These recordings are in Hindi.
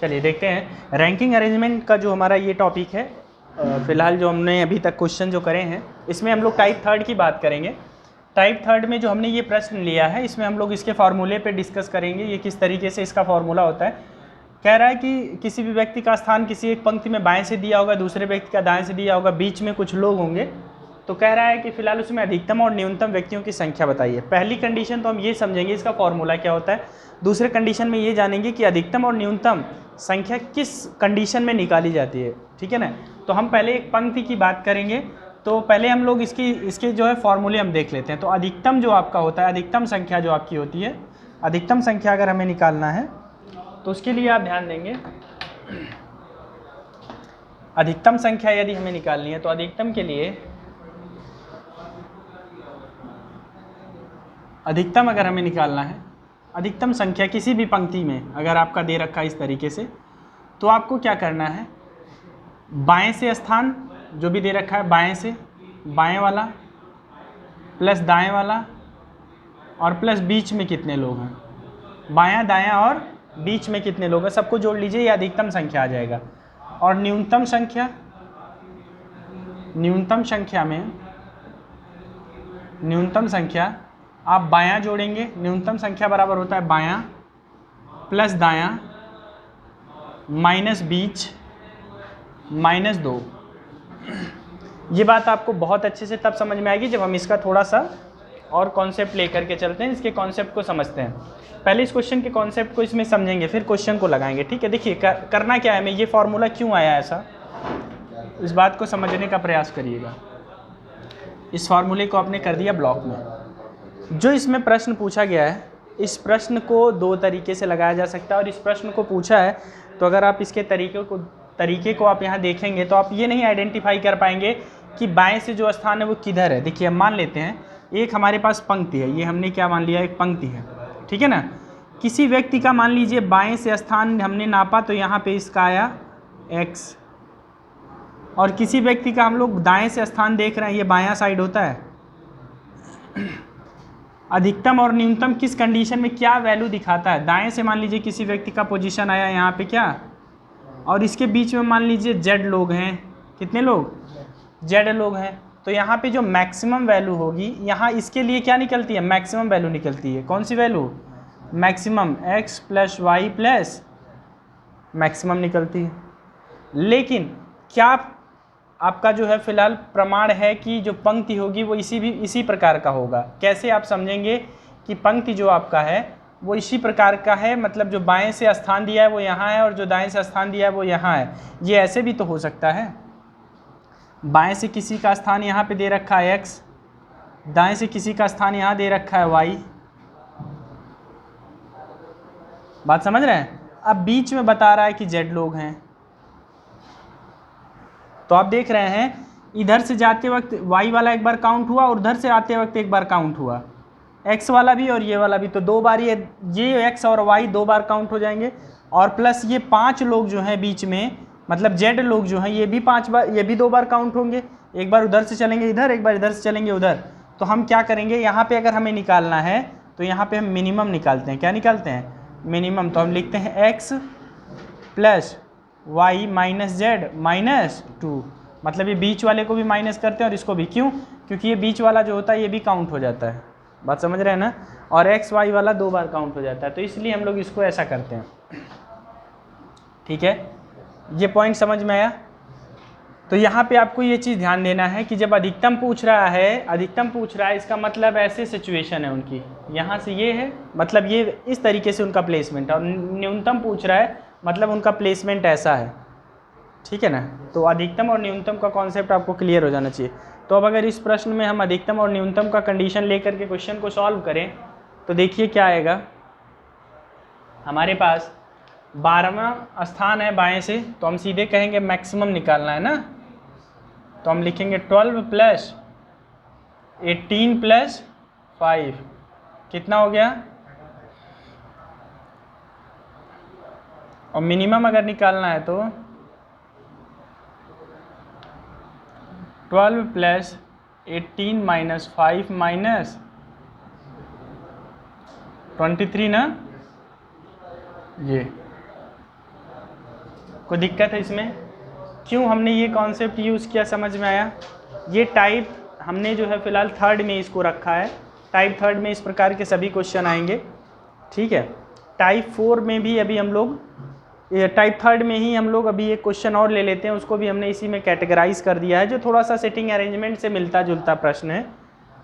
चलिए देखते हैं रैंकिंग अरेंजमेंट का जो हमारा ये टॉपिक है। फिलहाल जो हमने अभी तक क्वेश्चन जो करे हैं इसमें हम लोग टाइप थर्ड की बात करेंगे। टाइप थर्ड में जो हमने ये प्रश्न लिया है इसमें हम लोग इसके फार्मूले पे डिस्कस करेंगे, ये किस तरीके से इसका फार्मूला होता है। कह रहा है कि किसी भी व्यक्ति का स्थान किसी एक पंक्ति में बाएं से दिया होगा, दूसरे व्यक्ति का दाएं से दिया होगा, बीच में कुछ लोग होंगे। तो कह रहा है कि फिलहाल उसमें अधिकतम और न्यूनतम व्यक्तियों की संख्या बताइए। पहली कंडीशन तो हम ये समझेंगे इसका फॉर्मूला क्या होता है। दूसरे कंडीशन में ये जानेंगे कि अधिकतम और न्यूनतम संख्या किस कंडीशन में निकाली जाती है, ठीक है ना। तो हम पहले एक पंक्ति की बात करेंगे, तो पहले हम लोग इसके जो है फॉर्मूले हम देख लेते हैं। तो अधिकतम जो आपका होता है, अधिकतम संख्या जो आपकी होती है, अधिकतम संख्या अगर हमें निकालना है तो उसके लिए आप ध्यान देंगे। अधिकतम संख्या यदि हमें निकालनी है तो अधिकतम के लिए अधिकतम अगर हमें निकालना है, अधिकतम संख्या किसी भी पंक्ति में अगर आपका दे रखा है इस तरीके से, तो आपको क्या करना है, बाएं से स्थान जो भी दे रखा है, बाएं से बाएं वाला प्लस दाएं वाला और प्लस बीच में कितने लोग हैं, बायां दायां और बीच में कितने लोग हैं, सबको जोड़ लीजिए, ये अधिकतम संख्या आ जाएगा। और न्यूनतम संख्या, न्यूनतम संख्या में न्यूनतम संख्या आप बायां जोड़ेंगे, न्यूनतम संख्या बराबर होता है बायां प्लस दायां माइनस बीच माइनस 2। ये बात आपको बहुत अच्छे से तब समझ में आएगी जब हम इसका थोड़ा सा और कॉन्सेप्ट लेकर के चलते हैं, इसके कॉन्सेप्ट को समझते हैं। पहले इस क्वेश्चन के कॉन्सेप्ट को इसमें समझेंगे, फिर क्वेश्चन को लगाएंगे, ठीक है। देखिए करना क्या है, हमें ये फॉर्मूला क्यों आया ऐसा, इस बात को समझने का प्रयास करिएगा। इस फार्मूले को आपने कर दिया ब्लॉक में। जो इसमें प्रश्न पूछा गया है, इस प्रश्न को दो तरीके से लगाया जा सकता है, और इस प्रश्न को पूछा है तो अगर आप इसके तरीके को आप यहाँ देखेंगे तो आप ये नहीं आइडेंटिफाई कर पाएंगे कि बाएं से जो स्थान है वो किधर है। देखिए हम मान लेते हैं एक हमारे पास पंक्ति है, ये हमने क्या मान लिया, एक पंक्ति है, ठीक है ना। किसी व्यक्ति का मान लीजिए बाएं से स्थान हमने नापा तो यहाँ पे इसका आया x, और किसी व्यक्ति का हम लोग दाएं से स्थान देख रहे हैं, ये बायां साइड होता है। अधिकतम और न्यूनतम किस कंडीशन में क्या वैल्यू दिखाता है, दाएं से मान लीजिए किसी व्यक्ति का पोजीशन आया यहाँ पे क्या, और इसके बीच में मान लीजिए z लोग हैं, कितने लोग, z लोग हैं। तो यहाँ पे जो मैक्सिमम वैल्यू होगी, यहाँ इसके लिए क्या निकलती है, मैक्सिमम वैल्यू निकलती है। कौन सी value, maximum x plus y plus maximum निकलती है। लेकिन क्या आपका जो है फिलहाल प्रमाण है कि जो पंक्ति होगी वो इसी प्रकार का होगा। कैसे आप समझेंगे कि पंक्ति जो आपका है वो इसी प्रकार का है, मतलब जो बाएं से स्थान दिया है वो यहाँ है और जो दाएं से स्थान दिया है वो यहाँ है। ये ऐसे भी तो हो सकता है, बाएं से किसी का स्थान यहाँ पे दे रखा है x, दाएं से किसी का स्थान यहाँ दे रखा है y। बात समझ रहे हैं। अब बीच में बता रहा है कि z लोग हैं, तो आप देख रहे हैं इधर से जाते वक्त y वाला एक बार काउंट हुआ और उधर से आते वक्त एक बार काउंट हुआ, x वाला भी और ये वाला भी, तो दो बार ये x और y दो बार काउंट हो जाएंगे। और प्लस ये 5 लोग जो हैं बीच में, मतलब z लोग जो हैं ये भी 5 बार, ये भी 2 बार काउंट होंगे, एक बार उधर से चलेंगे इधर, एक बार इधर से चलेंगे उधर। तो हम क्या करेंगे, यहाँ पे अगर हमें निकालना है तो यहाँ पे हम मिनिमम निकालते हैं। क्या निकालते हैं, मिनिमम। तो हम लिखते हैं x plus y minus z minus 2, मतलब ये बीच वाले को भी माइनस करते हैं और इसको भी। क्यों, क्योंकि ये बीच वाला जो होता है ये भी काउंट हो जाता है। बात समझ रहे हैं ना। और एक्स वाई वाला 2 बार काउंट हो जाता है, तो इसलिए हम लोग इसको ऐसा करते हैं, ठीक है। ये पॉइंट समझ में आया। तो यहाँ पे आपको ये चीज़ ध्यान देना है कि जब अधिकतम पूछ रहा है, इसका मतलब ऐसे सिचुएशन है उनकी, यहाँ से ये है, मतलब ये इस तरीके से उनका प्लेसमेंट है, और न्यूनतम पूछ रहा है मतलब उनका प्लेसमेंट ऐसा है, ठीक है ना। तो अधिकतम और न्यूनतम का कॉन्सेप्ट आपको क्लियर हो जाना चाहिए। तो अब अगर इस प्रश्न में हम अधिकतम और न्यूनतम का कंडीशन लेकर के क्वेश्चन को सॉल्व करें तो देखिए क्या आएगा। हमारे पास 12वां स्थान है बाएं से, तो हम सीधे कहेंगे मैक्सिमम निकालना है ना। तो हम लिखेंगे 12 प्लस 18 प्लस 5 कितना हो गया, और मिनिमम अगर निकालना है तो 12 प्लस 18 माइनस 5 माइनस 23 ना, ये कोई दिक्कत है इसमें? क्यों हमने ये कॉन्सेप्ट यूज़ किया समझ में आया? ये टाइप हमने जो है फ़िलहाल थर्ड में इसको रखा है। टाइप थर्ड में इस प्रकार के सभी क्वेश्चन आएंगे, ठीक है। टाइप 4 में भी अभी हम लोग, टाइप थर्ड में ही हम लोग अभी एक क्वेश्चन और ले लेते हैं, उसको भी हमने इसी में कैटेगराइज कर दिया है, जो थोड़ा सा सेटिंग अरेंजमेंट से मिलता जुलता प्रश्न है।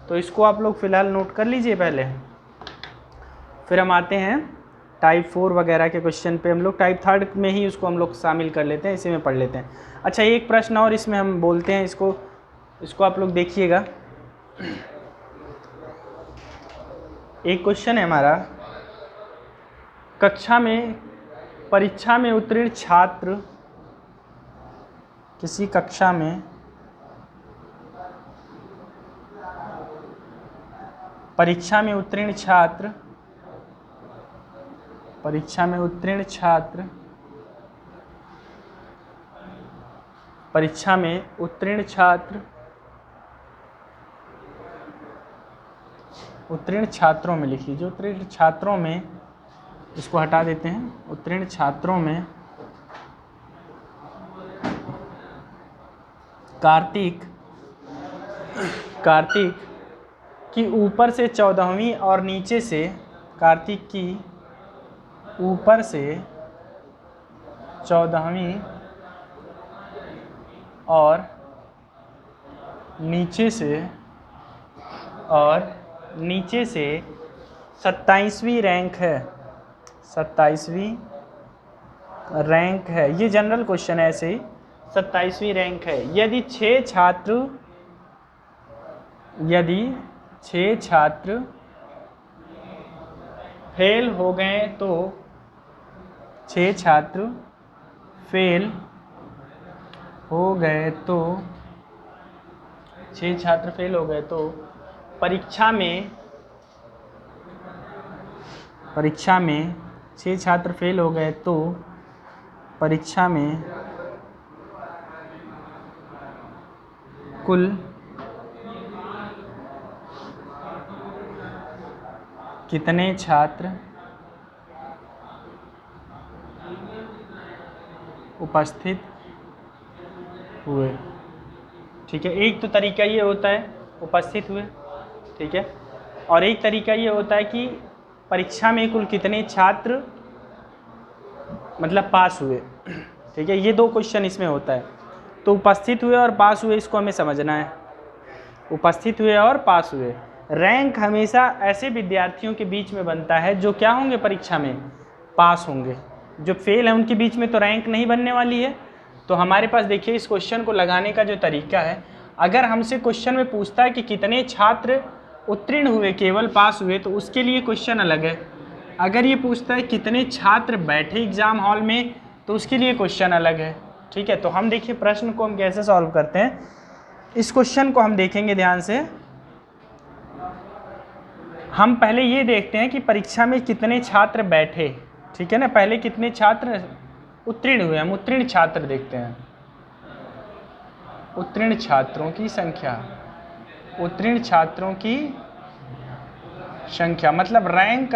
तो इसको आप लोग फ़िलहाल नोट कर लीजिए पहले, फिर हम आते हैं टाइप 4 वगैरह के क्वेश्चन पे। हम लोग टाइप थर्ड में ही उसको हम लोग शामिल कर लेते हैं, इसी में पढ़ लेते हैं। अच्छा, एक प्रश्न और इसमें हम बोलते हैं, इसको आप लोग देखिएगा। एक क्वेश्चन है हमारा, कक्षा में परीक्षा में उत्तीर्ण छात्र, किसी कक्षा में परीक्षा में उत्तीर्ण छात्र, परीक्षा में उत्तीर्ण छात्र, परीक्षा में उत्तीर्ण छात्र, उत्तीर्ण छात्रों में लिख लीजिए, उत्तीर्ण छात्रों में, इसको हटा देते हैं, उत्तीर्ण छात्रों में कार्तिक की ऊपर से 14वीं और नीचे से, कार्तिक की ऊपर से 14वीं और नीचे से 27वीं रैंक है, 27वीं रैंक है। ये जनरल क्वेश्चन है, ऐसे ही 27वीं रैंक है। यदि 6 छात्र फेल हो गए तो, 6 छात्र फेल हो गए तो, 6 छात्र फेल हो गए तो परीक्षा में 6 छात्र फेल हो गए तो परीक्षा में कुल कितने छात्र उपस्थित हुए? ठीक है, एक तो तरीका ये होता है उपस्थित हुए, ठीक है, और एक तरीका ये होता है कि परीक्षा में कुल कितने छात्र मतलब पास हुए, ठीक है। ये दो क्वेश्चन इसमें होता है। तो उपस्थित हुए और पास हुए, इसको हमें समझना है। उपस्थित हुए और पास हुए। रैंक हमेशा ऐसे विद्यार्थियों के बीच में बनता है जो क्या होंगे, परीक्षा में पास होंगे। जो फेल है उनके बीच में तो रैंक नहीं बनने वाली है। तो हमारे पास देखिए, इस क्वेश्चन को लगाने का जो तरीका है, अगर हमसे क्वेश्चन में पूछता है कि कितने छात्र उत्तीर्ण हुए, केवल पास हुए, तो उसके लिए क्वेश्चन अलग है। अगर ये पूछता है कितने छात्र बैठे एग्जाम हॉल में, तो उसके लिए क्वेश्चन अलग है, ठीक है। तो हम देखिए प्रश्न को हम कैसे सॉल्व करते हैं। इस क्वेश्चन को हम देखेंगे ध्यान से। हम पहले ये देखते हैं कि परीक्षा में कितने छात्र बैठे, ठीक है ना। पहले कितने छात्र उत्तीर्ण हुए, हम उत्तीर्ण छात्र देखते हैं। उत्तीर्ण छात्रों की संख्या, उत्तीर्ण छात्रों की संख्या मतलब रैंक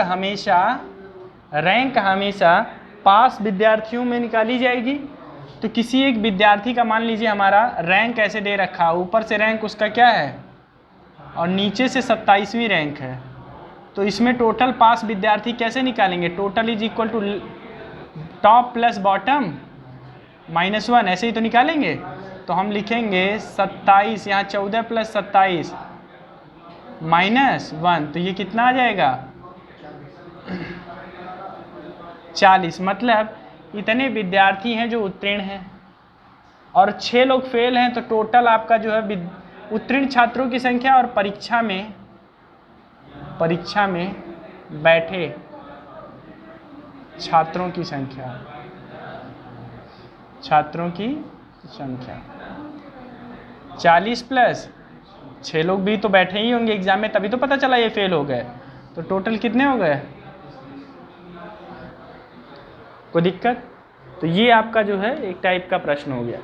हमेशा पास विद्यार्थियों में निकाली जाएगी। तो किसी एक विद्यार्थी का मान लीजिए हमारा रैंक ऐसे दे रखा है, ऊपर से रैंक उसका क्या है और नीचे से 27वीं रैंक है। तो इसमें टोटल पास विद्यार्थी कैसे निकालेंगे? Total is equal to top plus bottom -1, ऐसे ही तो निकालेंगे। तो हम लिखेंगे 27, यहाँ 14 + 27 -1, तो ये कितना आ जाएगा 40। मतलब इतने विद्यार्थी हैं जो उत्तीर्ण हैं और 6 लोग फेल हैं। तो टोटल आपका जो है उत्तीर्ण छात्रों की संख्या और परीक्षा में बैठे छात्रों की संख्या, 40 + 6 लोग भी तो बैठे ही होंगे एग्जाम में, तभी तो पता चला ये फेल हो गए। तो टोटल कितने हो गए? कोई दिक्कत? तो ये आपका जो है एक टाइप का प्रश्न हो गया।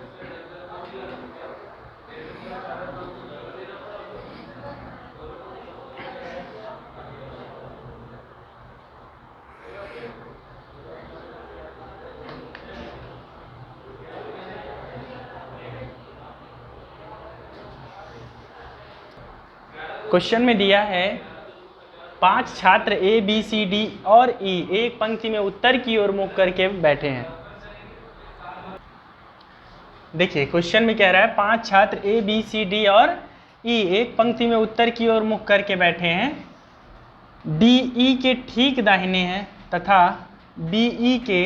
क्वेश्चन में दिया है 5 छात्र ए बी सी डी और ई एक पंक्ति में उत्तर की ओर मुख करके बैठे हैं। देखिए क्वेश्चन में कह रहा है 5 छात्र ए बी सी डी और ई एक पंक्ति में उत्तर की ओर मुख करके बैठे हैं। डी ई के ठीक दाहिने हैं तथा बी ई के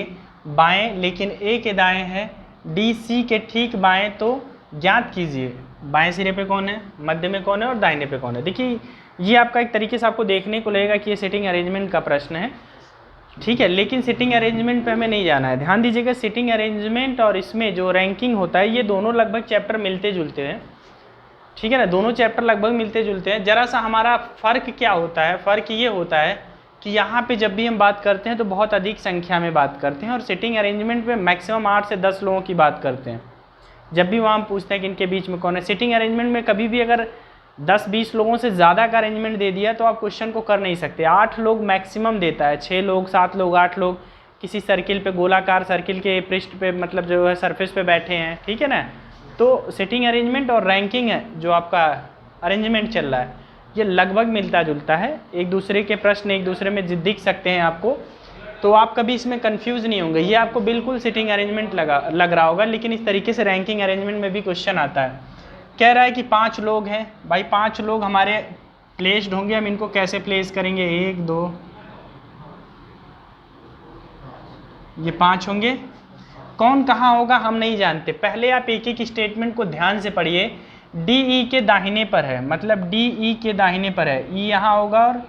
बाएं लेकिन ए के दाएं हैं। डी सी के ठीक बाएं, तो ज्ञात कीजिए बाएं सिरे पे कौन है, मध्य में कौन है और दाहिने पे कौन है। देखिए ये आपका एक तरीके से आपको देखने को लगेगा कि ये सिटिंग अरेंजमेंट का प्रश्न है, ठीक है, लेकिन सिटिंग अरेंजमेंट पे हमें नहीं जाना है। ध्यान दीजिएगा सिटिंग अरेंजमेंट और इसमें जो रैंकिंग होता है ये दोनों लगभग चैप्टर मिलते जुलते हैं, ठीक है ना, दोनों चैप्टर लगभग मिलते जुलते हैं। जरा सा हमारा फ़र्क क्या होता है, फ़र्क ये होता है कि यहाँ पे जब भी हम बात करते हैं तो बहुत अधिक संख्या में बात करते हैं और सिटिंग अरेंजमेंट में मैक्सिमम 8 से 10 लोगों की बात करते हैं। जब भी वहाँ हम पूछते हैं कि इनके बीच में कौन है, सिटिंग अरेंजमेंट में कभी भी अगर 10-20 लोगों से ज़्यादा का अरेंजमेंट दे दिया तो आप क्वेश्चन को कर नहीं सकते। 8 लोग मैक्सिमम देता है, 6 लोग 7 लोग 8 लोग किसी सर्किल पे, गोलाकार सर्किल के पृष्ठ पे, मतलब जो है सरफेस पे बैठे हैं, ठीक है ना। तो सिटिंग अरेंजमेंट और रैंकिंग है जो आपका अरेंजमेंट चल रहा है ये लगभग मिलता जुलता है, एक दूसरे के प्रश्न एक दूसरे में दिख सकते हैं आपको, तो आप कभी इसमें कंफ्यूज नहीं होंगे। ये आपको बिल्कुल सिटिंग अरेंजमेंट लग रहा होगा, लेकिन इस तरीके से रैंकिंग अरेंजमेंट में भी क्वेश्चन आता है। कह रहा है कि 5 लोग हैं, भाई 5 लोग हमारे प्लेस्ड होंगे, हम इनको कैसे प्लेस करेंगे, 1 2 ये 5 होंगे। कौन कहाँ होगा हम नहीं जानते, पहले आप एक एक स्टेटमेंट को ध्यान से पढ़िए। डी ई के दाहिने पर है, मतलब डी ई के दाहिने पर है, ई यहाँ होगा और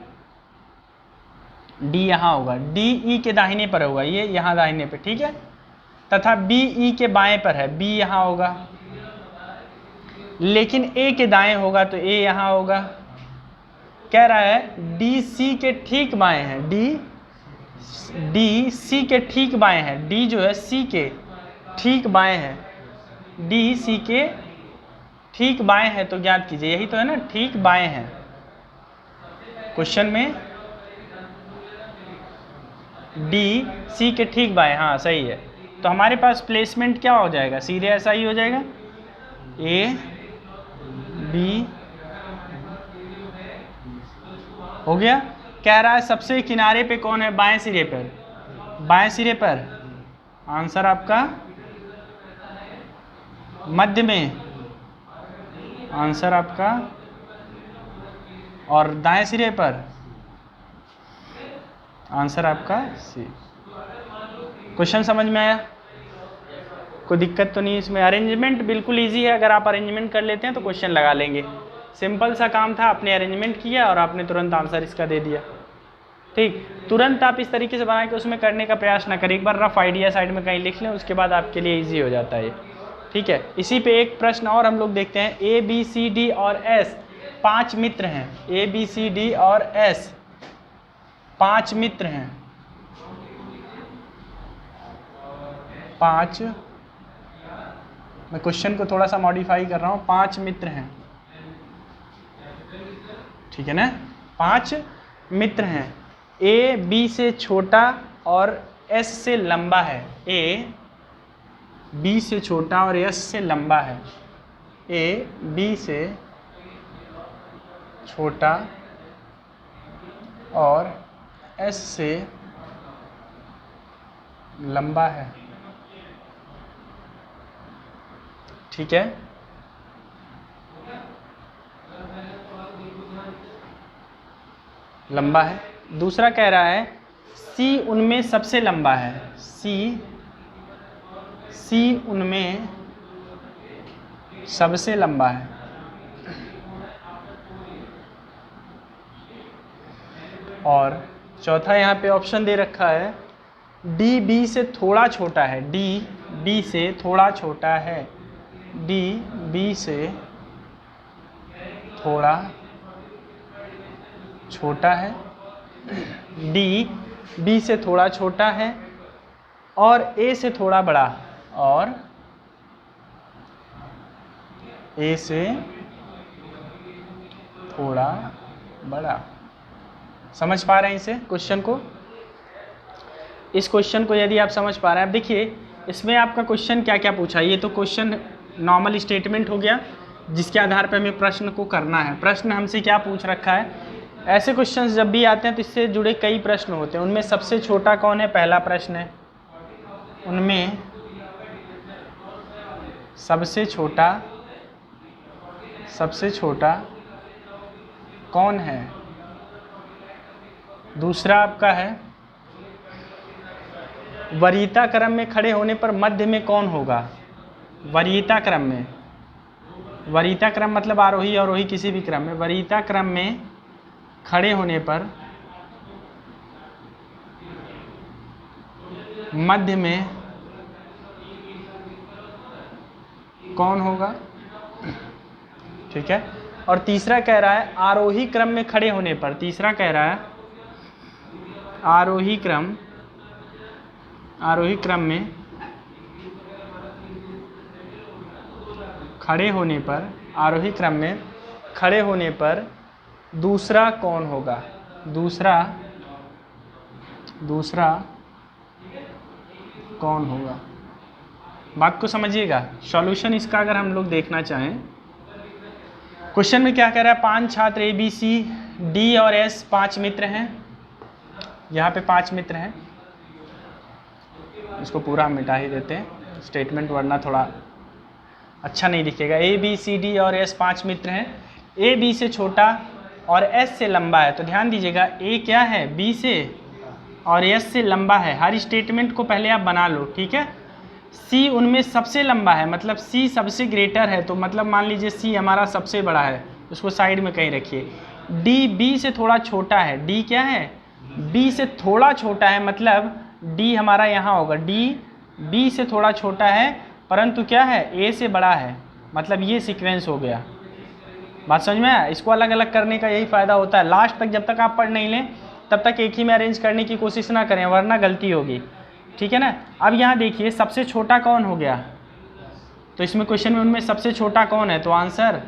डी यहाँ होगा, डी ई के दाहिने पर होगा, ये यहाँ दाहिने पे, ठीक है, तथा बी ई के बाएं पर है, बी यहाँ होगा, लेकिन ए के दाएं होगा तो ए यहाँ होगा। कह रहा है डी सी के ठीक बाएं हैं, डी सी के ठीक बाएं हैं, डी जो है सी के ठीक बाएं हैं, डी सी के ठीक बाएं हैं, तो ज्ञात कीजिए, यही तो है ना, ठीक बाएं हैं क्वेश्चन में, डी सी के ठीक बाएं, हाँ सही है। तो हमारे पास प्लेसमेंट क्या हो जाएगा, सीधे ऐसा ही हो जाएगा, ए बी हो गया। कह रहा है सबसे किनारे पे कौन है, बाएं सिरे पर, बाएं सिरे पर आंसर आपका, मध्य में आंसर आपका, और दाएं सिरे पर आंसर आपका सी। क्वेश्चन समझ में आया, कोई दिक्कत तो नहीं इसमें। अरेंजमेंट बिल्कुल इजी है, अगर आप अरेंजमेंट कर लेते हैं तो क्वेश्चन लगा लेंगे। सिंपल सा काम था, आपने अरेंजमेंट किया और आपने तुरंत आंसर इसका दे दिया, ठीक। तुरंत आप इस तरीके से बना के उसमें करने का प्रयास ना करें, एक बार रफ आइडिया साइड में कहीं लिख लें, उसके बाद आपके लिए ईजी हो जाता है, ठीक है। इसी पे एक प्रश्न और हम लोग देखते हैं, ए बी सी डी और एस 5 मित्र हैं, ए बी सी डी और एस 5 मित्र हैं, 5, मैं क्वेश्चन को थोड़ा सा मॉडिफाई कर रहा हूँ, 5 मित्र हैं, ठीक है ना, 5 मित्र हैं। ए बी से छोटा और एस से लंबा है, ए बी से छोटा और एस से लंबा है, ए बी से छोटा और एस से लंबा है, ठीक है। लंबा है। दूसरा कह रहा है सी उनमें सबसे लंबा है, सी उनमें सबसे लंबा है, और चौथा यहाँ पे ऑप्शन दे रखा है डी बी से थोड़ा छोटा है, डी बी से थोड़ा छोटा है, डी बी से थोड़ा छोटा है, डी बी से थोड़ा छोटा है और ए से थोड़ा बड़ा, और ए से थोड़ा बड़ा। समझ पा रहे हैं इसे, क्वेश्चन को, इस क्वेश्चन को यदि आप समझ पा रहे हैं। अब देखिए इसमें आपका क्वेश्चन क्या क्या पूछा, ये तो क्वेश्चन नॉर्मल स्टेटमेंट हो गया, जिसके आधार पर हमें प्रश्न को करना है। प्रश्न हमसे क्या पूछ रखा है, ऐसे क्वेश्चंस जब भी आते हैं तो इससे जुड़े कई प्रश्न होते हैं। उनमें सबसे छोटा कौन है, पहला प्रश्न है। उनमें सबसे छोटा कौन है। दूसरा आपका है वरीयता क्रम में खड़े होने पर मध्य में कौन होगा। वरीयता क्रम मतलब आरोही अवरोही किसी भी क्रम में, वरीयता क्रम में खड़े होने पर मध्य में कौन होगा, ठीक है। और तीसरा कह रहा है आरोही क्रम में खड़े होने पर, तीसरा कह रहा है आरोही क्रम में खड़े होने पर, आरोही क्रम में खड़े होने पर दूसरा कौन होगा। दूसरा कौन होगा। बात को समझिएगा। सॉल्यूशन इसका अगर हम लोग देखना चाहें, क्वेश्चन में क्या कह रहा है, 5 छात्र ए बी सी डी और एस 5 मित्र हैं। यहाँ पे 5 मित्र हैं, इसको पूरा मिटा ही देते हैं स्टेटमेंट, वरना थोड़ा अच्छा नहीं दिखेगा। ए बी सी डी और एस 5 मित्र हैं। ए बी से छोटा और एस से लंबा है। तो ध्यान दीजिएगा, ए क्या है, बी से और एस से लंबा है। हर स्टेटमेंट को पहले आप बना लो, ठीक है। सी उनमें सबसे लंबा है, मतलब सी सबसे ग्रेटर है, तो मतलब मान लीजिए सी हमारा सबसे बड़ा है, उसको साइड में कहीं रखिए। डी बी से थोड़ा छोटा है। डी क्या है, बी से थोड़ा छोटा है, मतलब डी हमारा यहाँ होगा। डी बी से थोड़ा छोटा है परंतु क्या है, ए से बड़ा है, मतलब ये सीक्वेंस हो गया। बात समझ में आया। इसको अलग अलग करने का यही फ़ायदा होता है। लास्ट तक जब तक आप पढ़ नहीं लें तब तक एक ही में अरेंज करने की कोशिश ना करें, वरना गलती होगी, ठीक है ना। अब यहाँ देखिए सबसे छोटा कौन हो गया, तो इसमें क्वेश्चन में उनमें सबसे छोटा कौन है, तो आंसर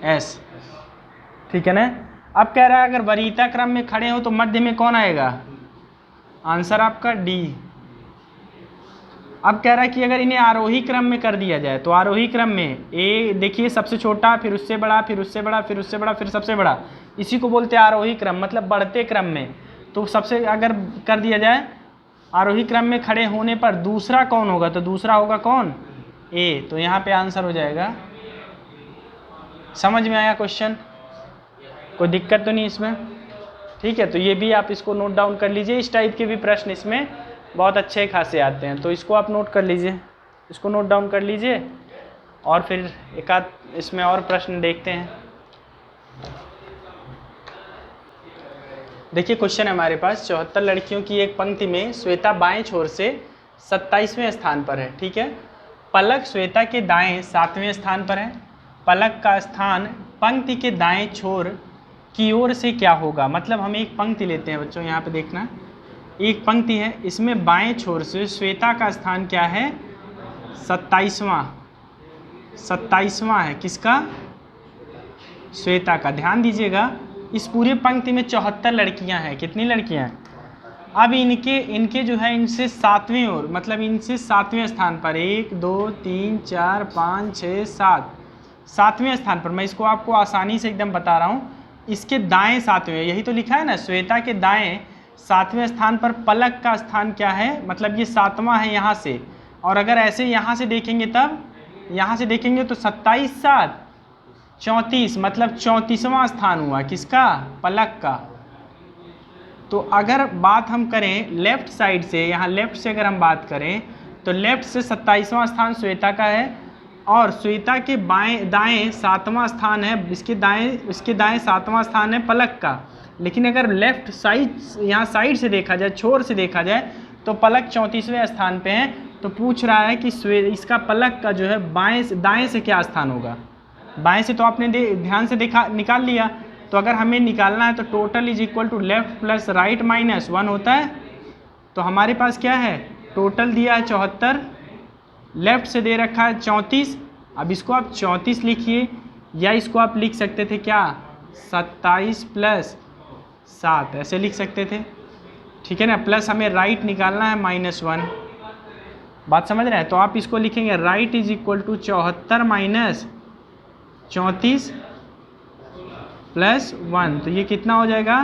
एस, ठीक है ना। अब कह रहा है अगर वरीयता क्रम में खड़े हो तो मध्य में कौन आएगा, आंसर आपका डी। अब कह रहा है कि अगर इन्हें आरोही क्रम में कर दिया जाए, तो आरोही क्रम में ए देखिए सबसे छोटा, फिर उससे बड़ा, फिर उससे बड़ा, फिर उससे बड़ा, फिर सबसे बड़ा, इसी को बोलते हैं आरोही क्रम, मतलब बढ़ते क्रम में। तो सबसे अगर कर दिया जाए आरोही क्रम में खड़े होने पर दूसरा कौन होगा, तो दूसरा होगा कौन, ए। तो यहाँ पे आंसर हो जाएगा। समझ में आया क्वेश्चन, कोई दिक्कत तो नहीं इसमें, ठीक है। तो ये भी आप इसको नोट डाउन कर लीजिए। इस टाइप के भी प्रश्न इसमें बहुत अच्छे खासे आते हैं, तो इसको आप नोट कर लीजिए, इसको नोट डाउन कर लीजिए। और फिर एक आध इसमें और प्रश्न देखते हैं। देखिए क्वेश्चन है हमारे पास, 74 लड़कियों की एक पंक्ति में श्वेता बाएं छोर से 27वें स्थान पर है, ठीक है। पलक श्वेता के दाएं 7वें स्थान पर है। पलक का स्थान पंक्ति के दाएं छोर की ओर से क्या होगा। मतलब हम एक पंक्ति लेते हैं बच्चों, यहाँ पे देखना, एक पंक्ति है, इसमें बाएं छोर से श्वेता का स्थान क्या है, 27वां है। किसका, श्वेता का। ध्यान दीजिएगा, इस पूरे पंक्ति में 74 लड़कियां हैं। कितनी लड़कियां हैं। अब इनके जो है इनसे 7वें ओर, मतलब इनसे 7वें स्थान पर 1 2 3 4 5 6 7 7वें स्थान पर, मैं इसको आपको आसानी से एकदम बता रहा हूँ, इसके दाएं 7वें, यही तो लिखा है ना, श्वेता के दाएं 7वें स्थान पर पलक का स्थान क्या है, मतलब ये 7वां है यहाँ से। और अगर ऐसे यहाँ से देखेंगे, तब यहाँ से देखेंगे तो 27 7 34, मतलब 34वां स्थान हुआ किसका, पलक का। तो अगर बात हम करें लेफ्ट साइड से, यहाँ लेफ्ट से अगर हम बात करें तो लेफ्ट से 27वां स्थान श्वेता का है, और श्वेता के दाएं 7वां स्थान है, इसके दाएं 7वां स्थान है पलक का। लेकिन अगर लेफ्ट साइड, यहाँ साइड से देखा जाए, छोर से देखा जाए, तो पलक 34वें स्थान पे है। तो पूछ रहा है कि इसका पलक का जो है दाएं से क्या स्थान होगा। बाएं से तो आपने ध्यान से देखा, निकाल लिया। तो अगर हमें निकालना है तो total is equal to left plus right minus 1 होता है। तो हमारे पास क्या है, टोटल दिया है 74, लेफ्ट से दे रखा है 34। अब इसको आप 34 लिखिए, या इसको आप लिख सकते थे क्या, 27 प्लस 7, ऐसे लिख सकते थे, ठीक है ना। प्लस हमें राइट निकालना है -1, बात समझ रहे हैं? तो आप इसको लिखेंगे right is equal to 74 minus 34 plus 1, तो ये कितना हो जाएगा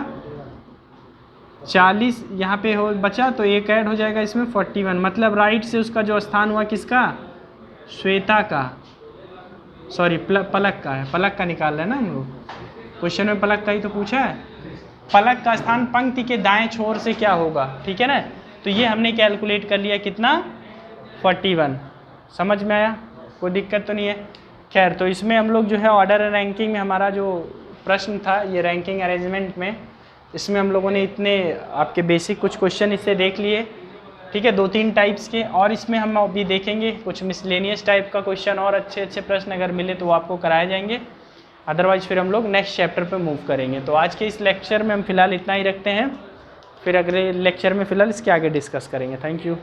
40 यहाँ पे हो बचा, तो एक ऐड हो जाएगा इसमें 41, मतलब राइट से उसका जो स्थान हुआ किसका, श्वेता का, सॉरी पलक का है, पलक का निकाल रहे हैं ना हम लोग, क्वेश्चन में पलक का ही तो पूछा है। पलक का स्थान पंक्ति के दाएं छोर से क्या होगा, ठीक है ना, तो ये हमने कैलकुलेट कर लिया कितना 41, समझ में आया, कोई दिक्कत तो नहीं है। खैर, तो इसमें हम लोग जो है ऑर्डर रैंकिंग में हमारा जो प्रश्न था ये रैंकिंग अरेंजमेंट में, इसमें हम लोगों ने इतने आपके बेसिक कुछ क्वेश्चन इससे देख लिए, ठीक है, 2-3 टाइप्स के, और इसमें हम अभी देखेंगे कुछ मिसलेनियस टाइप का क्वेश्चन और अच्छे अच्छे प्रश्न अगर मिले तो वो आपको कराए जाएंगे, अदरवाइज फिर हम लोग नेक्स्ट चैप्टर पे मूव करेंगे। तो आज के इस लेक्चर में हम फिलहाल इतना ही रखते हैं, फिर अगले लेक्चर में फिलहाल इसके आगे डिस्कस करेंगे। Thank you.